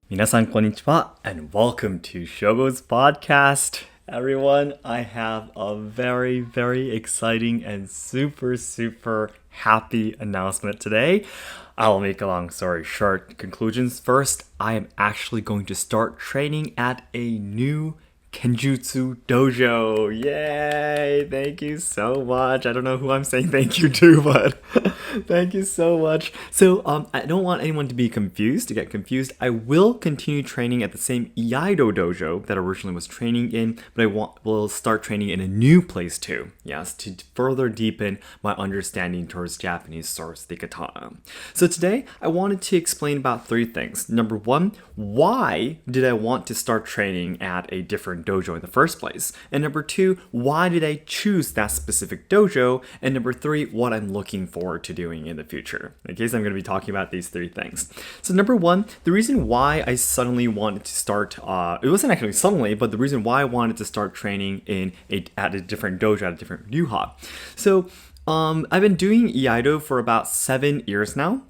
皆さんこんにちは and welcome to Shogo's podcast. Everyone, I have a very exciting and super happy announcement today. I'll make a long story short. Conclusions first, I am actually going to start training at a new Kenjutsu Dojo. Yay! Thank you so much. I don't know who I'm saying thank you to, but thank you so much. So, I don't want anyone to get confused. I will continue training at the same Iai Dojo that I originally was training in, but will start training in a new place too. Yes, to further deepen my understanding towards Japanese swords, the katana. So today, I wanted to explain about three things. Number one, why did I want to start training at a different dojo in the first place? And number two, why did I choose that specific dojo? And number three, what I'm looking forward to doing in the future. Okay, so I'm going to be talking about these three things. So number one, the reason why I suddenly wanted to start, it wasn't actually suddenly, but the reason why I wanted to start training at a different dojo, at a different ryuha. So I've been doing Iaido for about 7 years now.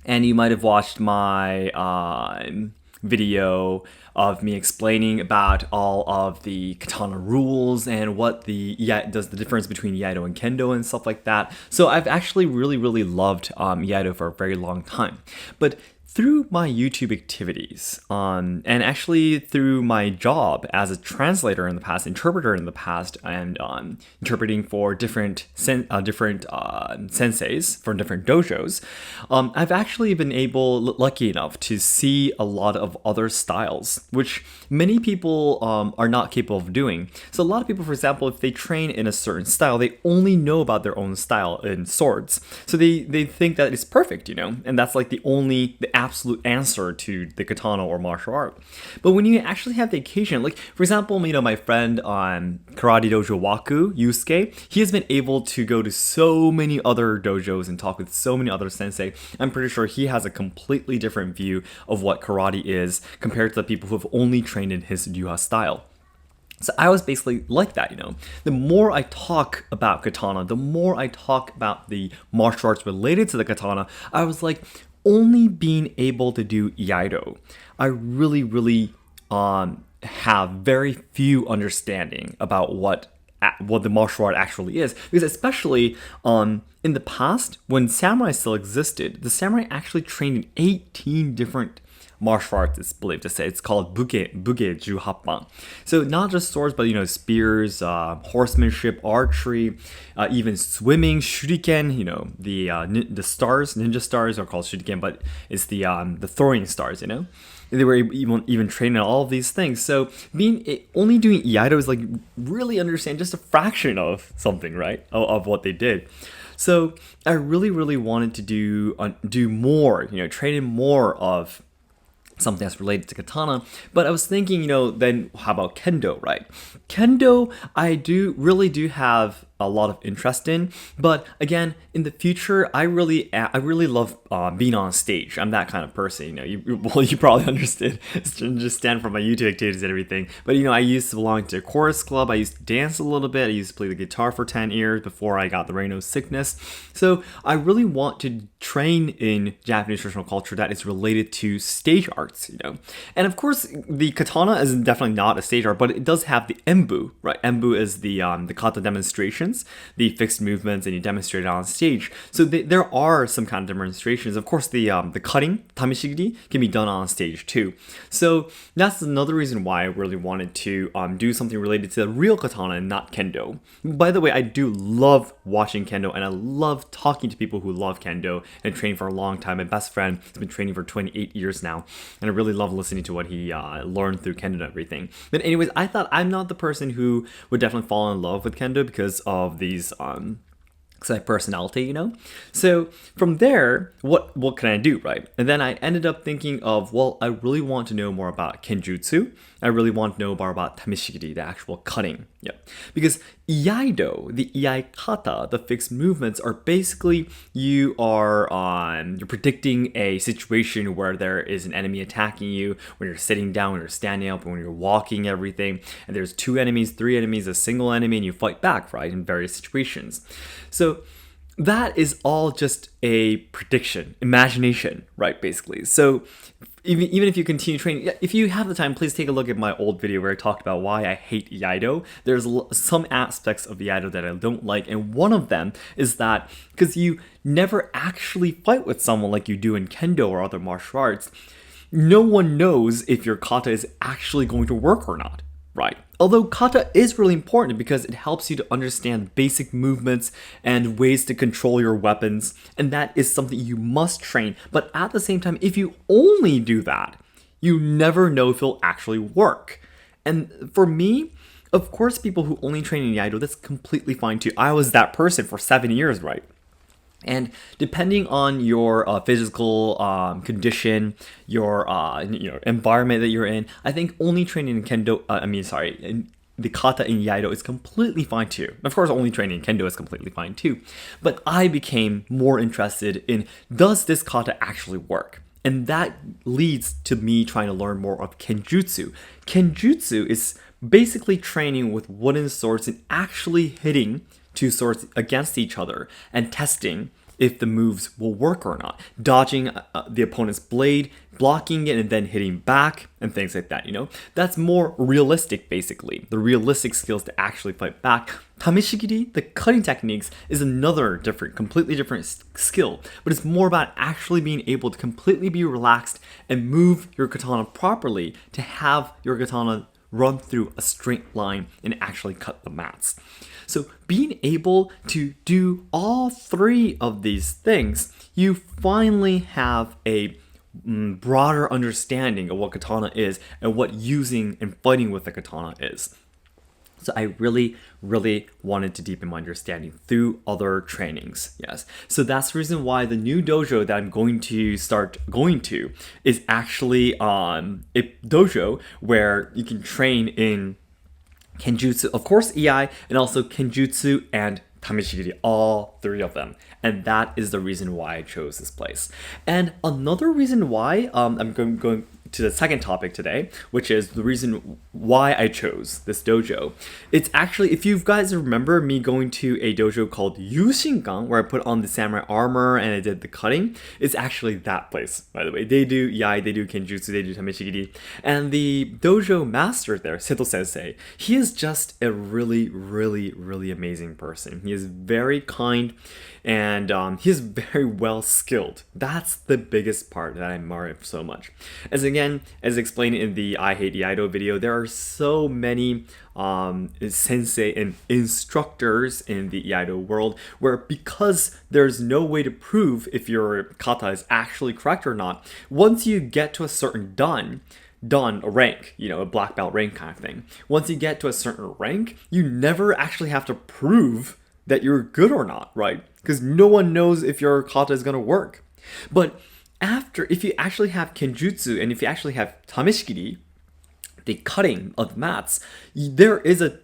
And you might have watched my video of me explaining about all of the katana rules and what does the difference between Iaido and Kendo and stuff like that. So I've actually really loved Iaido for a very long time. But through my YouTube activities, and actually through my job as a translator in the past, interpreter in the past, and interpreting for different senseis from different dojos, I've actually been lucky enough to see a lot of other styles, which many people are not capable of doing. So a lot of people, for example, if they train in a certain style, they only know about their own style in swords. So they think that it's perfect, and that's like the absolute answer to the katana or martial art. But when you actually have the occasion, like for example, my friend on Karate Dojo Waku, Yusuke, he has been able to go to so many other dojos and talk with so many other sensei. I'm pretty sure he has a completely different view of what karate is compared to the people who have only trained in his ryuha style. So I was basically like that, The more I talk about katana, the more I talk about the martial arts related to the katana, I was like, only being able to do Iaido, I really have very few understanding about what the martial art actually is. Because especially in the past, when samurai still existed, the samurai actually trained in 18 different martial arts, it's believed to say. It's called buge juhappan. So not just swords, but spears, horsemanship, archery, even swimming, shuriken. The stars, ninja stars are called shuriken, but it's the throwing stars. They were even trained in all of these things. So only doing Iaido is like really understand just a fraction of something, right? Of what they did. So I really wanted to do more. Train in more of something that's related to katana. But I was thinking, then how about Kendo, right? Kendo, I really do have a lot of interest in, but again, in the future, I really love being on stage. I'm that kind of person, you probably understood, just stand for my YouTube activities and everything. But I used to belong to a chorus club. I used to dance a little bit. I used to play the guitar for 10 years before I got the Raynaud's sickness. So I really want to train in Japanese traditional culture that is related to stage arts, And of course, the katana is definitely not a stage art, but it does have the embu, right? Embu is the kata demonstration, the fixed movements, and you demonstrate it on stage. So there are some kind of demonstrations. Of course, the cutting, tamishigiri, can be done on stage too. So that's another reason why I really wanted to do something related to the real katana and not kendo. By the way, I do love watching kendo, and I love talking to people who love kendo and train for a long time. My best friend has been training for 28 years now, and I really love listening to what he learned through kendo and everything. But anyways, I thought I'm not the person who would definitely fall in love with kendo because of these personality, So from there, what can I do, right? And then I ended up thinking of, well, I really want to know more about Kenjutsu. I really want to know more about tamishigiri, the actual cutting. Yeah. Because Iaido, the Iai kata, the fixed movements, are basically you're predicting a situation where there is an enemy attacking you, when you're sitting down, when you're standing up, when you're walking, everything, and there's 2 enemies, 3 enemies, a single enemy, and you fight back, right, in various situations. So that is all just a prediction, imagination, right, basically. So even if you continue training, yeah, if you have the time, please take a look at my old video where I talked about why I hate Iaido. There's some aspects of Iaido that I don't like, and one of them is that because you never actually fight with someone like you do in Kendo or other martial arts, no one knows if your kata is actually going to work or not, right? Although kata is really important because it helps you to understand basic movements and ways to control your weapons, and that is something you must train. But at the same time, if you only do that, you never know if it'll actually work. And for me, of course, people who only train in Iaido, that's completely fine too. I was that person for 7 years, right? And depending on your physical condition, your environment that you're in, I think only training in Kendo, the kata in Iaido is completely fine too. Of course, only training in Kendo is completely fine too. But I became more interested in, does this kata actually work? And that leads to me trying to learn more of Kenjutsu. Kenjutsu is basically training with wooden swords and actually hitting two swords against each other and testing if the moves will work or not. Dodging the opponent's blade, blocking it, and then hitting back, and things like that, That's more realistic, basically. The realistic skills to actually fight back. Tameshigiri, the cutting techniques, is another completely different skill, but it's more about actually being able to completely be relaxed and move your katana properly to have your katana run through a straight line and actually cut the mats. So being able to do all three of these things, you finally have a broader understanding of what katana is and what using and fighting with the katana is. So I really, really wanted to deepen my understanding through other trainings. Yes. So that's the reason why the new dojo that I'm going to start going to is actually a dojo where you can train in Kenjutsu, of course, Iai, and also Kenjutsu and Tameshigiri, all three of them. And that is the reason why I chose this place. And another reason why I'm going to the second topic today, which is the reason why I chose this dojo. It's actually, if you guys remember me going to a dojo called Yushinkan, where I put on the samurai armor and I did the cutting, it's actually that place, by the way. They do Iai, they do Kenjutsu, they do Tameshigiri. And the dojo master there, Seto Sensei, he is just a really, really, really amazing person. He is very kind and he's very well skilled. That's the biggest part that I admire so much. As explained in the I Hate Iaido video, there are so many sensei and instructors in the Iaido world where, because there's no way to prove if your kata is actually correct or not, once you get to a certain dan, a rank, a black belt rank kind of thing. Once you get to a certain rank, you never actually have to prove that you're good or not, right? Because no one knows if your kata is going to work. But if you actually have Kenjutsu and if you actually have Tameshigiri, the cutting of the mats, there is a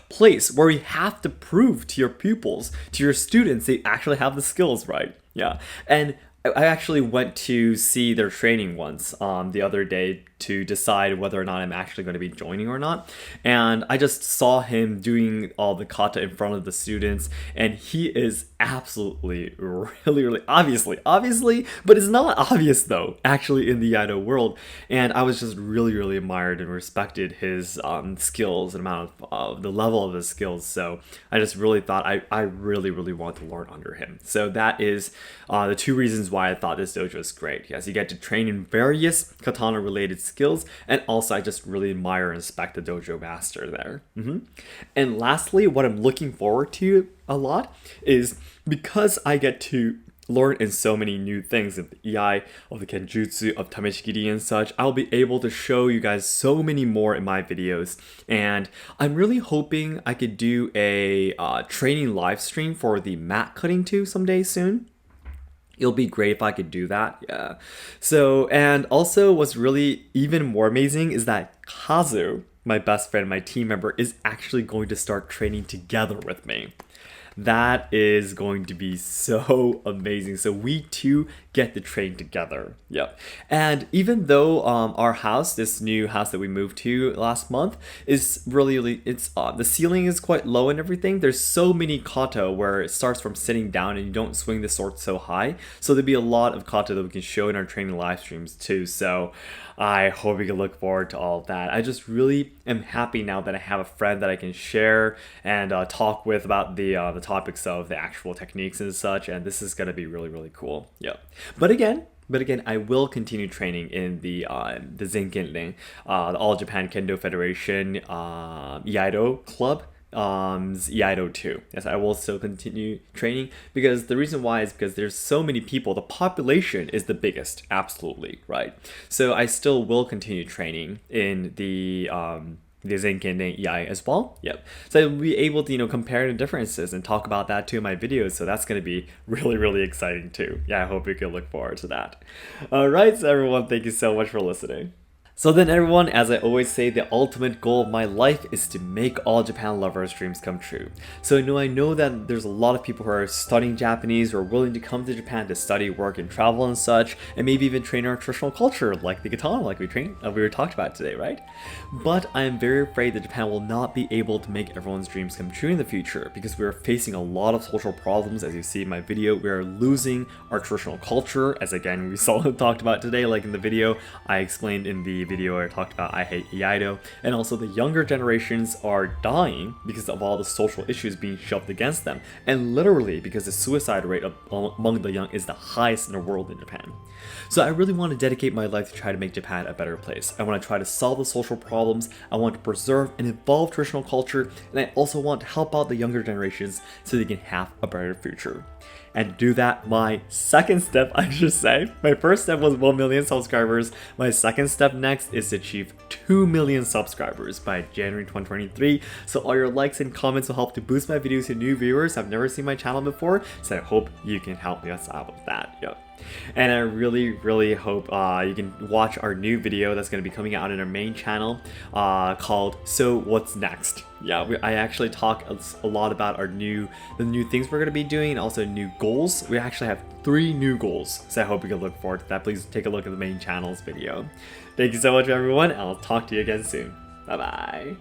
place where you have to prove to your pupils, to your students, they actually have the skills, right? Yeah. And I actually went to see their training once the other day to decide whether or not I'm actually going to be joining or not. And I just saw him doing all the kata in front of the students, and he is absolutely, really, really obviously, but it's not obvious though, actually, in the Iaido world. And I was just really, really admired and respected his skills and amount of the level of his skills. So I just really thought I really, really want to learn under him. So that is the two reasons why I thought this dojo is great. Yes, you get to train in various katana related skills, and also I just really admire and respect the dojo master there. And lastly, what I'm looking forward to a lot is, because I get to learn in so many new things of the Iai, of the Kenjutsu, of Tameshigiri and such, I'll be able to show you guys so many more in my videos. And I'm really hoping I could do a training live stream for the mat cutting too someday soon. It'll be great if I could do that, yeah. So, and also what's really even more amazing is that Kazu, my best friend, my team member, is actually going to start training together with me. That is going to be so amazing. So we too get to train together. Yep. And even though our house, this new house that we moved to last month, is really it's the ceiling is quite low and everything. There's so many kata where it starts from sitting down and you don't swing the sword so high. So there'll be a lot of kata that we can show in our training live streams too. So I hope you can look forward to all of that. I just really am happy now that I have a friend that I can share and talk with about the topics of the actual techniques and such. And this is gonna be really cool. Yep. But again, I will continue training in the Zenkenren, the All Japan Kendo Federation Iaido Club. Iaido too. Yes, I will still continue training because the reason why is because there's so many people. The population is the biggest, absolutely, right? So I still will continue training in the Yushinkan Iai as well. Yep. So I'll be able to, compare the differences and talk about that too in my videos. So that's going to be really exciting too. Yeah, I hope you can look forward to that. All right, so everyone, thank you so much for listening. So then everyone, as I always say, the ultimate goal of my life is to make all Japan lovers' dreams come true. So I know that there's a lot of people who are studying Japanese or willing to come to Japan to study, work, and travel and such, and maybe even train our traditional culture like the katana, like we were talked about today, right? But I am very afraid that Japan will not be able to make everyone's dreams come true in the future because we are facing a lot of social problems. As you see in my video, we are losing our traditional culture, as again we talked about today, like in the video I explained in the video where I talked about I hate Iaido, and also the younger generations are dying because of all the social issues being shoved against them, and literally because the suicide rate among the young is the highest in the world in Japan. So I really want to dedicate my life to try to make Japan a better place. I want to try to solve the social problems, I want to preserve and evolve traditional culture, and I also want to help out the younger generations so they can have a better future. And to do that, my second step, I should say, my first step was 1 million subscribers. My second step next is to achieve 2 million subscribers by January 2023. So all your likes and comments will help to boost my videos to new viewers who have never seen my channel before. So I hope you can help us out with that. Yep. And I really hope you can watch our new video that's going to be coming out on our main channel called So What's Next? Yeah, I actually talk a lot about the new things we're going to be doing and also new goals. We actually have 3 new goals, so I hope you can look forward to that. Please take a look at the main channel's video. Thank you so much everyone, and I'll talk to you again soon. Bye bye.